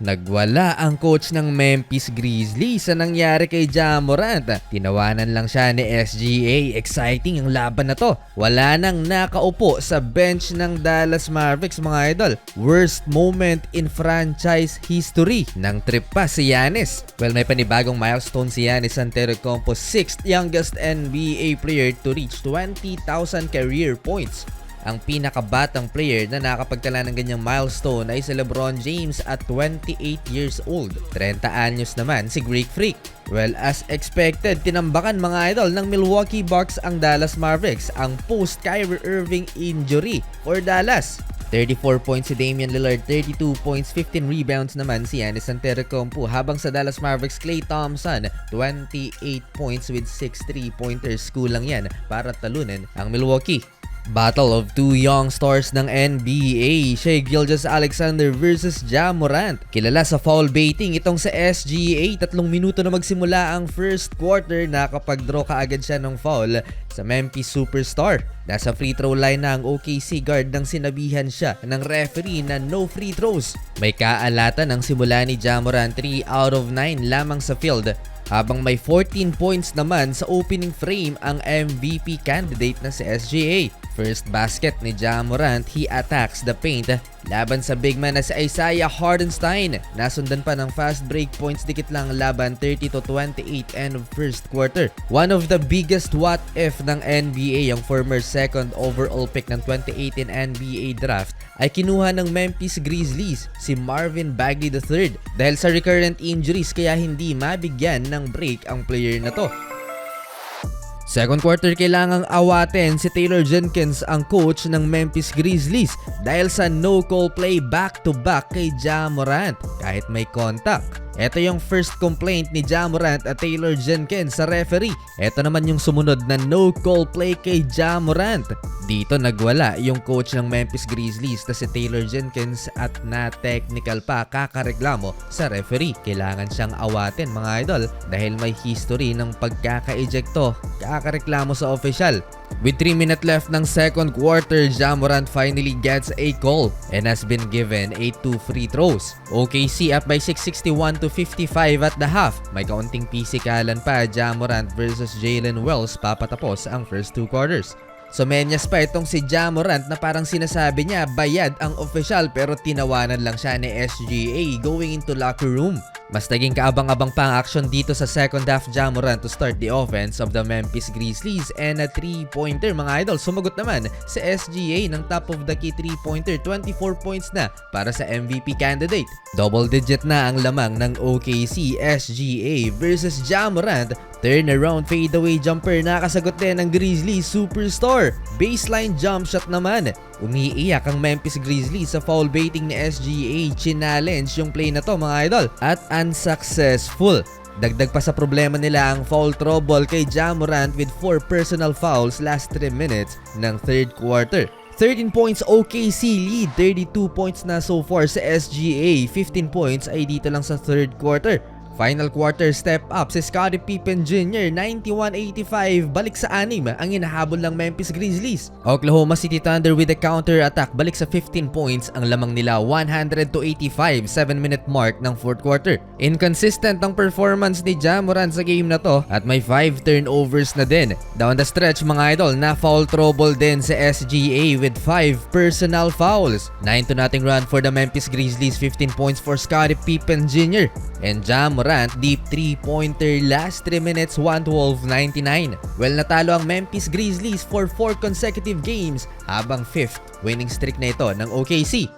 Nagwala ang coach ng Memphis Grizzlies sa nangyari kay Ja Morant. Tinawanan lang siya ni SGA. Exciting ang laban na to. Wala nang nakaupo sa bench ng Dallas Mavericks, mga idol. Worst moment in franchise history. Nang trip pa si Giannis. Well, may panibagong milestone si Giannis Antetokounmpo, 6th youngest NBA player to reach 20,000 career points. Ang pinakabatang player na nakapagtala ng ganyang milestone ay si LeBron James at 28 years old. 30 anyos naman si Greek Freak. Well, as expected, tinambakan mga idol ng Milwaukee Bucks ang Dallas Mavericks, ang post-Kyrie Irving injury for Dallas. 34 points si Damian Lillard, 32 points, 15 rebounds naman si Giannis Antetokounmpo, habang sa Dallas Mavericks, Klay Thompson, 28 points with 6 3-pointers. Kulang yan para talunin ang Milwaukee. Battle of two young stars ng NBA, Shai Gilgeous-Alexander versus Ja Morant. Kilala sa foul baiting itong sa SGA. 3 minuto na magsimula ang first quarter, nakapag-draw kaagad siya ng foul sa Memphis superstar. Nasa free throw line na ang OKC guard nang sinabihan siya ng referee na no free throws. May kaalatan ang simula ni Ja Morant, 3 out of 9 lamang sa field. Habang may 14 points naman sa opening frame ang MVP candidate na si SGA. First basket ni Ja Morant, he attacks the paint laban sa big man na si Isaiah Hartenstein. Nasundan pa ng fast break points, dikit lang laban, 30-28 end of first quarter. One of the biggest what if ng NBA, ang former second overall pick ng 2018 NBA draft, ay kinuha ng Memphis Grizzlies, si Marvin Bagley III. Dahil sa recurrent injuries, kaya hindi mabigyan ng break ang player na to. Second quarter, kailangang awatin si Taylor Jenkins, ang coach ng Memphis Grizzlies, dahil sa no-call play back-to-back kay Ja Morant kahit may contact. Ito yung first complaint ni Ja Morant at Taylor Jenkins sa referee. Ito naman yung sumunod na no-call play kay Ja Morant. Dito nagwala yung coach ng Memphis Grizzlies na si Taylor Jenkins at na-technical pa, kakareklamo sa referee. Kailangan siyang awatin, mga idol, dahil may history ng pagkaka-ejecto, kakareklamo sa official. With 3 minutes left ng second quarter, Ja Morant finally gets a call and has been given 2 free throws. OKC up by 661-55 at the half. May kaunting pisikalan pa, Ja Morant versus Jalen Wells, papatapos ang first 2 quarters. So menyas pa itong si Ja Morant na parang sinasabi niya bayad ang official, pero tinawanan lang siya ni SGA going into locker room. Mas naging kaabang-abang pa ang action dito sa second half. Ja Morant to start the offense of the Memphis Grizzlies and a 3-pointer, mga idol. Sumagot naman si SGA ng top of the key 3-pointer, 24 points na para sa MVP candidate. Double digit na ang lamang ng OKC. SGA versus Ja Morant, turnaround fadeaway jumper, nakasagot din ng Grizzlies superstar. Baseline jump shot naman. Umiiyak ang Memphis Grizzlies sa foul baiting ni SGA. Challenge yung play na to, mga idol, at unsuccessful. Dagdag pa sa problema nila ang foul trouble kay Ja Morant with 4 personal fouls last 3 minutes ng third quarter. 13 points OKC lead, 32 points na so far sa SGA, 15 points ay dito lang sa third quarter. Final quarter, step up si Scottie Pippen Jr., 91-85, balik sa 6 ang hinahabol ng Memphis Grizzlies. Oklahoma City Thunder with a counter attack, balik sa 15 points ang lamang nila, 100-85, 7-minute mark ng fourth quarter. Inconsistent ang performance ni Ja Morant sa game na to at may 5 turnovers na din. Down the stretch, mga idol, na foul trouble din sa SGA with 5 personal fouls. 9-0 run for the Memphis Grizzlies, 15 points for Scottie Pippen Jr. and Ja Morant, deep 3-pointer last 3 minutes, 112-99. Well, natalo ang Memphis Grizzlies for 4 consecutive games habang 5th winning streak na ito ng OKC.